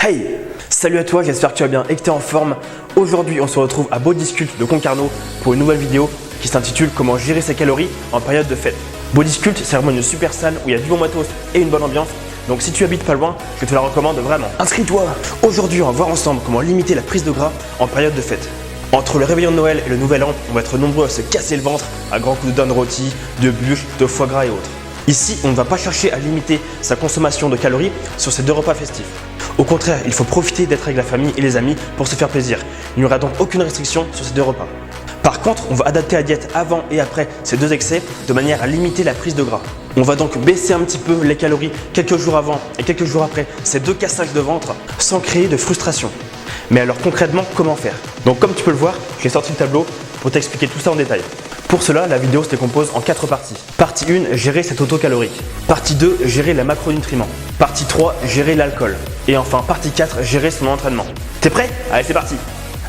Hey! Salut à toi, j'espère que tu vas bien et que tu es en forme. Aujourd'hui, on se retrouve à Bodysculpt de Concarneau pour une nouvelle vidéo qui s'intitule Comment gérer ses calories en période de fête. Bodysculpt, c'est vraiment une super salle où il y a du bon matos et une bonne ambiance. Donc si tu habites pas loin, je te la recommande vraiment. Inscris-toi! Aujourd'hui, on va voir ensemble comment limiter la prise de gras en période de fête. Entre le réveillon de Noël et le nouvel an, on va être nombreux à se casser le ventre à grands coups de down rôti, de bûches, de foie gras et autres. Ici, on ne va pas chercher à limiter sa consommation de calories sur ces deux repas festifs. Au contraire, il faut profiter d'être avec la famille et les amis pour se faire plaisir. Il n'y aura donc aucune restriction sur ces deux repas. Par contre, on va adapter la diète avant et après ces deux excès de manière à limiter la prise de gras. On va donc baisser un petit peu les calories quelques jours avant et quelques jours après ces deux cassages de ventre sans créer de frustration. Mais alors concrètement, comment faire? Donc comme tu peux le voir, j'ai sorti le tableau pour t'expliquer tout ça en détail. Pour cela, la vidéo se décompose en 4 parties. Partie 1, gérer cette auto calorique. Partie 2, gérer la macronutriments. Partie 3, gérer l'alcool. Et enfin, partie 4, gérer son entraînement. T'es prêt? Allez, c'est parti!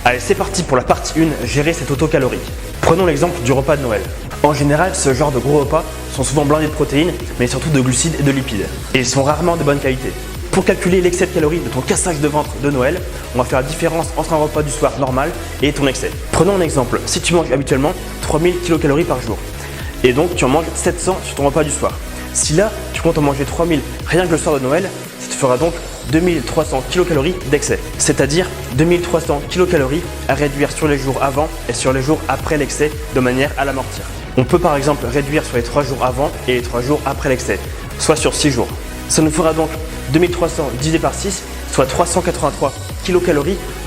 Allez, c'est parti pour la partie 1, gérer cette auto calorique. Prenons l'exemple du repas de Noël. En général, ce genre de gros repas sont souvent blindés de protéines, mais surtout de glucides et de lipides. Et ils sont rarement de bonne qualité. Pour calculer l'excès de calories de ton cassage de ventre de Noël, on va faire la différence entre un repas du soir normal et ton excès. Prenons un exemple, si tu manges habituellement 3000 kcal par jour, et donc tu en manges 700 sur ton repas du soir. Si là, tu comptes en manger 3000 rien que le soir de Noël, ça te fera donc 2300 kcal d'excès, c'est-à-dire 2300 kcal à réduire sur les jours avant et sur les jours après l'excès de manière à l'amortir. On peut par exemple réduire sur les 3 jours avant et les 3 jours après l'excès, soit sur 6 jours. Ça nous fera donc 2300 divisé par 6, soit 383 kcal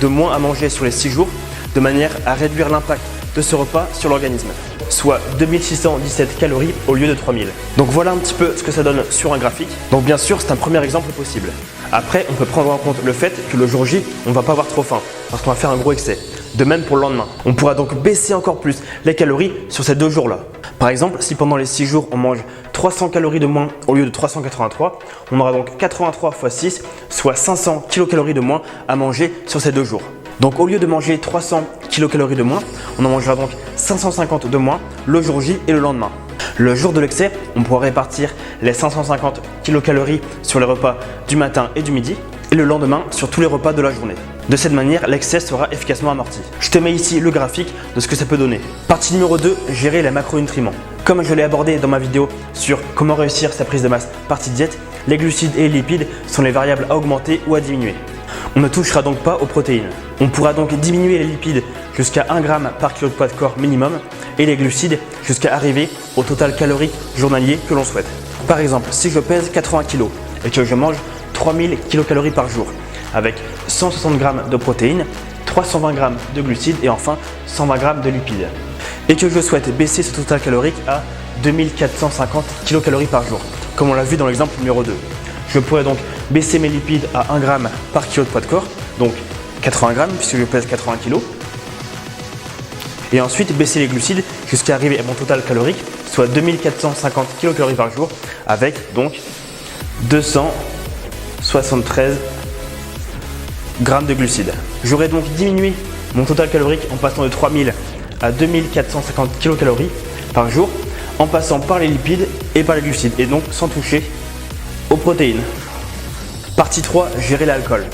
de moins à manger sur les 6 jours, de manière à réduire l'impact de ce repas sur l'organisme, soit 2617 calories au lieu de 3000. Donc voilà un petit peu ce que ça donne sur un graphique. Donc bien sûr, c'est un premier exemple possible. Après, on peut prendre en compte le fait que le jour J, on ne va pas avoir trop faim, parce qu'on va faire un gros excès. De même pour le lendemain. On pourra donc baisser encore plus les calories sur ces 2 jours-là. Par exemple, si pendant les 6 jours, on mange 300 calories de moins au lieu de 383, on aura donc 83 x 6, soit 500 kcal de moins à manger sur ces 2 jours. Donc au lieu de manger 300 kcal de moins, on en mangera donc 550 de moins le jour J et le lendemain. Le jour de l'excès, on pourra répartir les 550 kcal sur les repas du matin et du midi et le lendemain sur tous les repas de la journée. De cette manière, l'excès sera efficacement amorti. Je te mets ici le graphique de ce que ça peut donner. Partie numéro 2, gérer les macronutriments. Comme je l'ai abordé dans ma vidéo sur comment réussir sa prise de masse partie diète, les glucides et les lipides sont les variables à augmenter ou à diminuer. On ne touchera donc pas aux protéines. On pourra donc diminuer les lipides jusqu'à 1 g par kilo de poids de corps minimum et les glucides jusqu'à arriver au total calorique journalier que l'on souhaite. Par exemple, si je pèse 80 kg et que je mange 3000 kcal par jour, avec 160 g de protéines, 320 g de glucides et enfin 120 g de lipides. Et que je souhaite baisser ce total calorique à 2450 kcal par jour, comme on l'a vu dans l'exemple numéro 2. Je pourrais donc baisser mes lipides à 1 g par kilo de poids de corps, donc 80 g puisque je pèse 80 kg. Et ensuite baisser les glucides jusqu'à arriver à mon total calorique, soit 2450 kcal par jour, avec donc 273 grammes de glucides. J'aurais donc diminué mon total calorique en passant de 3000 à 2450 kcal par jour, en passant par les lipides et par les glucides, et donc sans toucher aux protéines. Partie 3, gérer l'alcool.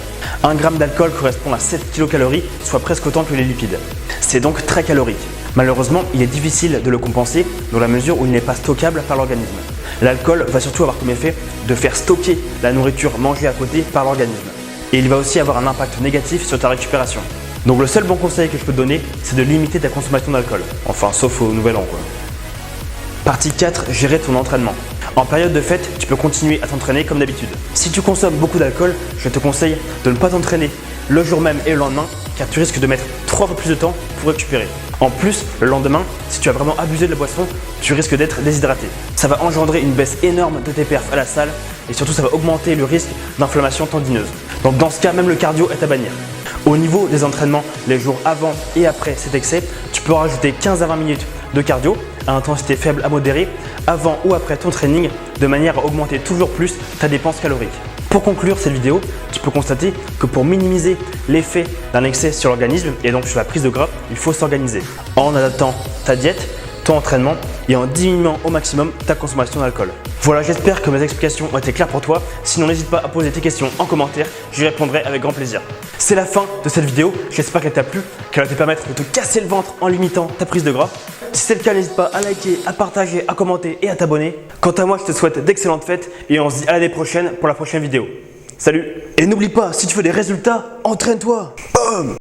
1 g d'alcool correspond à 7 kcal, soit presque autant que les lipides. C'est donc très calorique. Malheureusement, il est difficile de le compenser dans la mesure où il n'est pas stockable par l'organisme. L'alcool va surtout avoir comme effet de faire stocker la nourriture mangée à côté par l'organisme. Et il va aussi avoir un impact négatif sur ta récupération. Donc le seul bon conseil que je peux te donner, c'est de limiter ta consommation d'alcool. Enfin, sauf au nouvel an quoi. Partie 4, gérer ton entraînement. En période de fête, tu peux continuer à t'entraîner comme d'habitude. Si tu consommes beaucoup d'alcool, je te conseille de ne pas t'entraîner le jour même et le lendemain, car tu risques de mettre 3 fois plus de temps pour récupérer. En plus, le lendemain, si tu as vraiment abusé de la boisson, tu risques d'être déshydraté. Ça va engendrer une baisse énorme de tes perfs à la salle et surtout ça va augmenter le risque d'inflammation tendineuse. Donc dans ce cas, même le cardio est à bannir. Au niveau des entraînements, les jours avant et après cet excès, tu peux rajouter 15 à 20 minutes de cardio à intensité faible à modérée avant ou après ton training de manière à augmenter toujours plus ta dépense calorique. Pour conclure cette vidéo, tu peux constater que pour minimiser l'effet d'un excès sur l'organisme et donc sur la prise de gras, il faut s'organiser en adaptant ta diète, ton entraînement et en diminuant au maximum ta consommation d'alcool. Voilà, j'espère que mes explications ont été claires pour toi. Sinon, n'hésite pas à poser tes questions en commentaire, j'y répondrai avec grand plaisir. C'est la fin de cette vidéo, j'espère qu'elle t'a plu, qu'elle va te permettre de te casser le ventre en limitant ta prise de gras. Si c'est le cas, n'hésite pas à liker, à partager, à commenter et à t'abonner. Quant à moi, je te souhaite d'excellentes fêtes et on se dit à l'année prochaine pour la prochaine vidéo. Salut! Et n'oublie pas, si tu veux des résultats, entraîne-toi! Boum!